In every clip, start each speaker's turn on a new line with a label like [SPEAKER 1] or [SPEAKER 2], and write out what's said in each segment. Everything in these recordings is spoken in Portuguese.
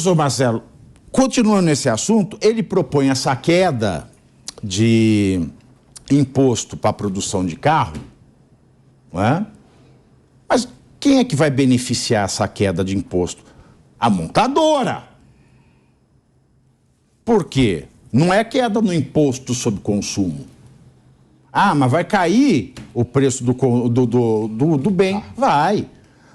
[SPEAKER 1] Ô Marcelo, continuando nesse assunto, ele propõe essa queda de imposto para a produção de carro, não é? Mas quem é que vai beneficiar essa queda de imposto? A montadora. Por quê? Não é queda no imposto sobre consumo. Ah, mas vai cair o preço do bem? Vai.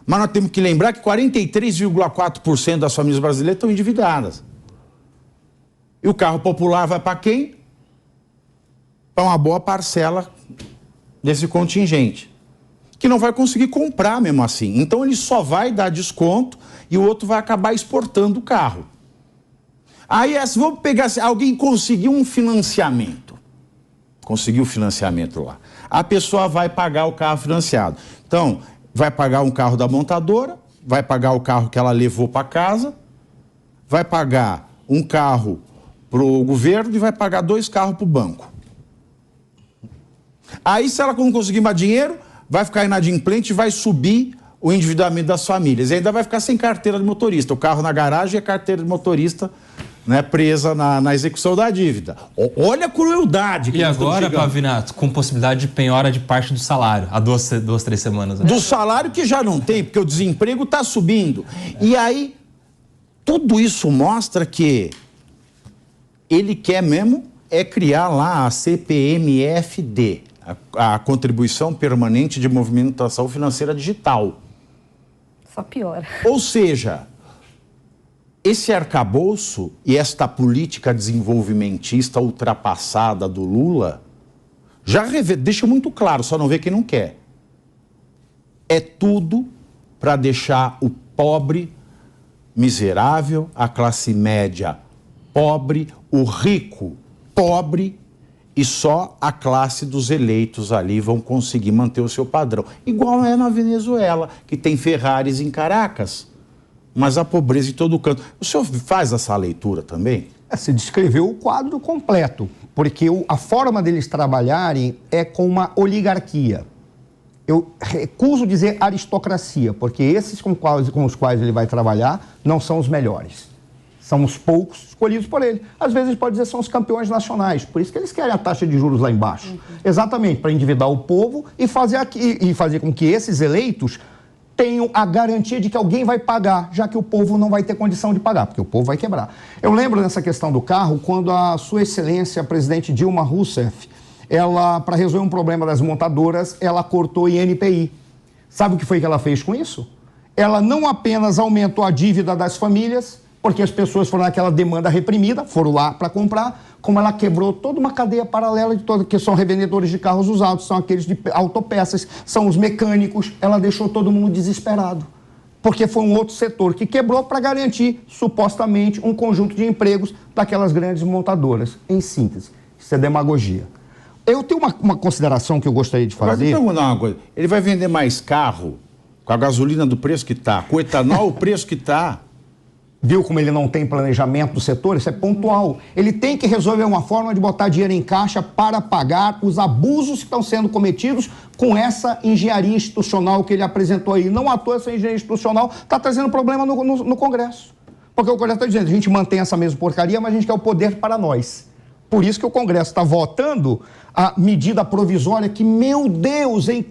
[SPEAKER 1] Mas nós temos que lembrar que 43,4% das famílias brasileiras estão endividadas. E o carro popular vai para quem? Para uma boa parcela desse contingente, que não vai conseguir comprar mesmo assim. Então ele só vai dar desconto e o outro vai acabar exportando o carro. Aí, vamos pegar, alguém conseguiu um financiamento. Conseguiu o financiamento lá. A pessoa vai pagar o carro financiado. Então, vai pagar um carro da montadora, vai pagar o carro que ela levou para casa, vai pagar um carro para o governo e vai pagar 2 carros para o banco. Aí, se ela não conseguir mais dinheiro, vai ficar inadimplente e vai subir o endividamento das famílias. E ainda vai ficar sem carteira de motorista. O carro na garagem e a carteira de motorista, né, presa na execução da dívida. Olha a crueldade.
[SPEAKER 2] E agora, Pavinato, com possibilidade de penhora de parte do salário, há 3 semanas. Né?
[SPEAKER 1] Do salário que já não tem, porque o desemprego está subindo. E aí, tudo isso mostra que ele quer mesmo criar lá a CPMFD, a Contribuição Permanente de Movimentação Financeira Digital.
[SPEAKER 3] Só piora.
[SPEAKER 1] Ou seja, esse arcabouço e esta política desenvolvimentista ultrapassada do Lula já deixa muito claro, só não vê quem não quer. É tudo para deixar o pobre miserável, a classe média pobre, o rico pobre, e só a classe dos eleitos ali vão conseguir manter o seu padrão. Igual é na Venezuela, que tem Ferraris em Caracas, mas a pobreza em todo canto. O senhor faz essa leitura também?
[SPEAKER 4] Você descreveu o quadro completo, porque a forma deles trabalharem é com uma oligarquia. Eu recuso dizer aristocracia, porque esses com os quais ele vai trabalhar não são os melhores. São os poucos escolhidos por ele. Às vezes pode dizer que são os campeões nacionais. Por isso que eles querem a taxa de juros lá embaixo. Exatamente, para endividar o povo e fazer com que esses eleitos tenham a garantia de que alguém vai pagar, já que o povo não vai ter condição de pagar, porque o povo vai quebrar. Eu lembro nessa questão do carro, quando a Sua Excelência, a presidente Dilma Rousseff, ela, para resolver um problema das montadoras, ela cortou INPI. Sabe o que foi que ela fez com isso? Ela não apenas aumentou a dívida das famílias, porque as pessoas foram naquela demanda reprimida, foram lá para comprar, como ela quebrou toda uma cadeia paralela de toda, que são revendedores de carros usados, são aqueles de autopeças, são os mecânicos, ela deixou todo mundo desesperado, porque foi um outro setor que quebrou para garantir, supostamente, um conjunto de empregos daquelas grandes montadoras. Em síntese, isso é demagogia. Eu tenho uma consideração que eu gostaria de fazer.
[SPEAKER 1] Mas deixa eu perguntar uma coisa, ele vai vender mais carro com a gasolina do preço que está, com o etanol o preço que está?
[SPEAKER 4] Viu como ele não tem planejamento do setor? Isso é pontual. Ele tem que resolver uma forma de botar dinheiro em caixa para pagar os abusos que estão sendo cometidos com essa engenharia institucional que ele apresentou aí. Não à toa essa engenharia institucional está trazendo problema no Congresso. Porque o Congresso está dizendo, a gente mantém essa mesma porcaria, mas a gente quer o poder para nós. Por isso que o Congresso está votando a medida provisória que, meu Deus, em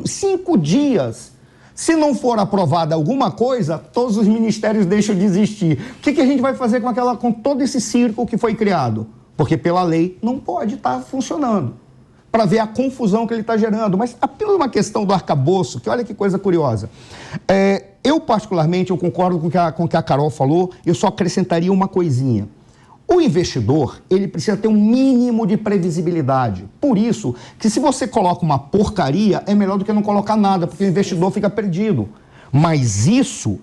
[SPEAKER 4] 5 dias... Se não for aprovada alguma coisa, todos os ministérios deixam de existir. O que a gente vai fazer com todo esse circo que foi criado? Porque, pela lei, não pode estar funcionando. Para ver a confusão que ele está gerando. Mas apenas uma questão do arcabouço, que olha que coisa curiosa. Eu, particularmente, eu concordo com o que a Carol falou, eu só acrescentaria uma coisinha. O investidor, ele precisa ter um mínimo de previsibilidade. Por isso, que se você coloca uma porcaria, é melhor do que não colocar nada, porque o investidor fica perdido. Mas isso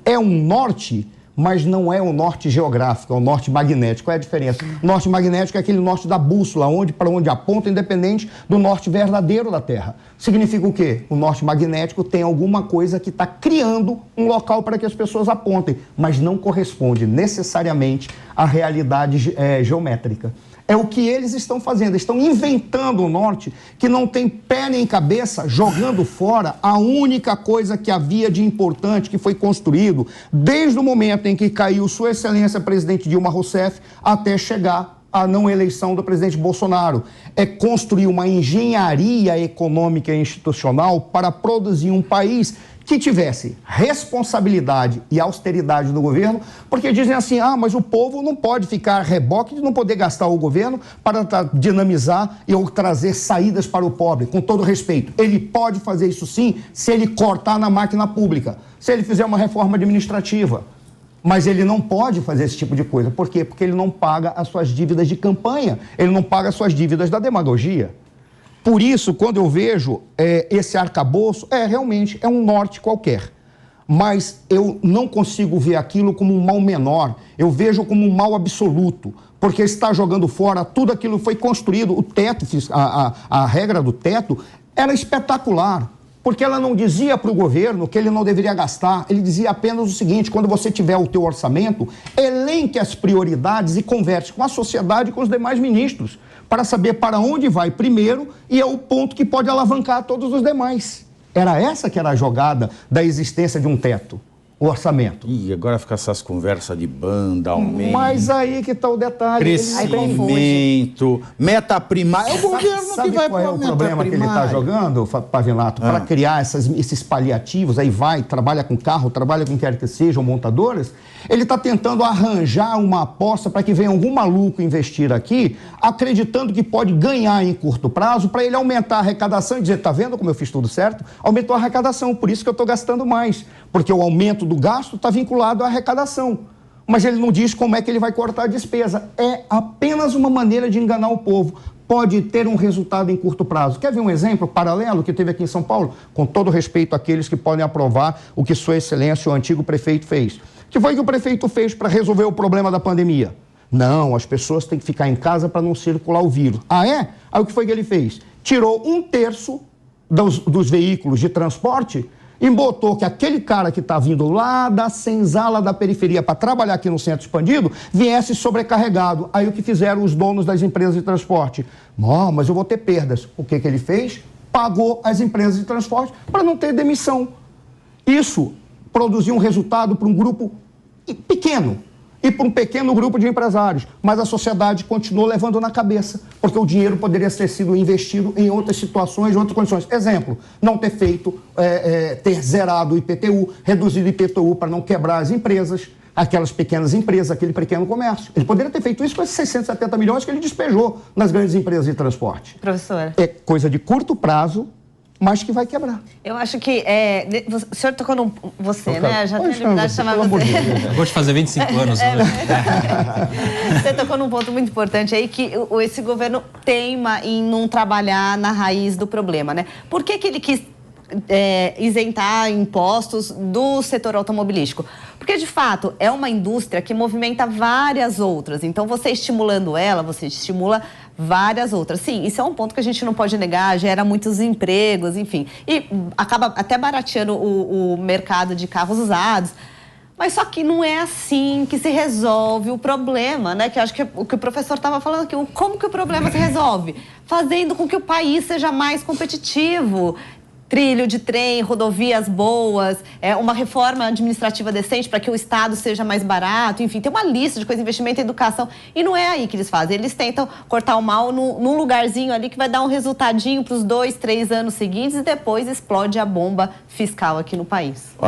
[SPEAKER 4] é um norte, mas não é um norte geográfico, é um norte magnético. Qual é a diferença? O norte magnético é aquele norte da bússola, para onde aponta, independente do norte verdadeiro da Terra. Significa o quê? O norte magnético tem alguma coisa que está criando um local para que as pessoas apontem, mas não corresponde necessariamente à realidade geométrica. É o que eles estão fazendo. Estão inventando o norte que não tem pé nem cabeça, jogando fora a única coisa que havia de importante que foi construído desde o momento em que caiu Sua Excelência Presidente Dilma Rousseff até chegar à não eleição do presidente Bolsonaro. É construir uma engenharia econômica e institucional para produzir um país que tivesse responsabilidade e austeridade do governo, porque dizem assim, mas o povo não pode ficar a reboque de não poder gastar o governo para dinamizar ou trazer saídas para o pobre, com todo respeito. Ele pode fazer isso sim, se ele cortar na máquina pública, se ele fizer uma reforma administrativa. Mas ele não pode fazer esse tipo de coisa. Por quê? Porque ele não paga as suas dívidas de campanha, ele não paga as suas dívidas da demagogia. Por isso, quando eu vejo esse arcabouço, realmente é um norte qualquer. Mas eu não consigo ver aquilo como um mal menor, eu vejo como um mal absoluto, porque está jogando fora tudo aquilo que foi construído, o teto, a regra do teto era espetacular, porque ela não dizia para o governo que ele não deveria gastar, ele dizia apenas o seguinte, quando você tiver o teu orçamento, elenque as prioridades e converse com a sociedade e com os demais ministros, para saber para onde vai primeiro e é o ponto que pode alavancar todos os demais. Era essa que era a jogada da existência de um teto, o orçamento.
[SPEAKER 1] E agora fica essas conversas de banda, aumento.
[SPEAKER 4] Mas aí que está o detalhe.
[SPEAKER 1] Crescimento, meta primária. É o governo
[SPEAKER 4] que vai
[SPEAKER 1] qual é
[SPEAKER 4] o problema que ele está jogando, Pavinato? Para criar esses paliativos, aí trabalha com carro, trabalha com quer que sejam montadoras, ele está tentando arranjar uma aposta para que venha algum maluco investir aqui, acreditando que pode ganhar em curto prazo, para ele aumentar a arrecadação e dizer, tá vendo como eu fiz tudo certo? Aumentou a arrecadação, por isso que eu estou gastando mais, porque o aumento do gasto está vinculado à arrecadação. Mas ele não diz como é que ele vai cortar a despesa. É apenas uma maneira de enganar o povo. Pode ter um resultado em curto prazo. Quer ver um exemplo paralelo que teve aqui em São Paulo? Com todo respeito àqueles que podem aprovar o que Sua Excelência, o antigo prefeito, fez. O que foi que o prefeito fez para resolver o problema da pandemia? Não, as pessoas têm que ficar em casa para não circular o vírus. Ah, é? Aí o que foi que ele fez? Tirou 1/3 dos veículos de transporte e botou que aquele cara que está vindo lá da senzala da periferia para trabalhar aqui no centro expandido, viesse sobrecarregado. Aí o que fizeram os donos das empresas de transporte? Mas eu vou ter perdas. O que ele fez? Pagou as empresas de transporte para não ter demissão. Isso produziu um resultado para um grupo pequeno e para um pequeno grupo de empresários, mas a sociedade continuou levando na cabeça, porque o dinheiro poderia ter sido investido em outras situações, em outras condições. Exemplo, não ter feito, ter zerado o IPTU, reduzido o IPTU para não quebrar as empresas, aquelas pequenas empresas, aquele pequeno comércio. Ele poderia ter feito isso com esses 670 milhões que ele despejou nas grandes empresas de transporte.
[SPEAKER 3] Professora.
[SPEAKER 4] É coisa de curto prazo, mas que vai quebrar.
[SPEAKER 3] Eu acho que o senhor tocou num... Você, né? Já tenho a liberdade de chamar você.
[SPEAKER 2] Vou te fazer 25 anos.
[SPEAKER 3] Você tocou num ponto muito importante aí, que esse governo teima em não trabalhar na raiz do problema, né? Por que ele quis isentar impostos do setor automobilístico? Porque, de fato, é uma indústria que movimenta várias outras. Então, você estimulando ela, você estimula várias outras. Sim, isso é um ponto que a gente não pode negar, gera muitos empregos, enfim. E acaba até barateando o mercado de carros usados. Mas só que não é assim que se resolve o problema, né? Que eu acho que o que o professor estava falando aqui, como que o problema se resolve? Fazendo com que o país seja mais competitivo. Trilho de trem, rodovias boas, uma reforma administrativa decente para que o Estado seja mais barato, enfim, tem uma lista de coisas, investimento em educação, e não é aí que eles fazem, eles tentam cortar o mal num lugarzinho ali que vai dar um resultadinho para os 2, 3 anos seguintes e depois explode a bomba fiscal aqui no país.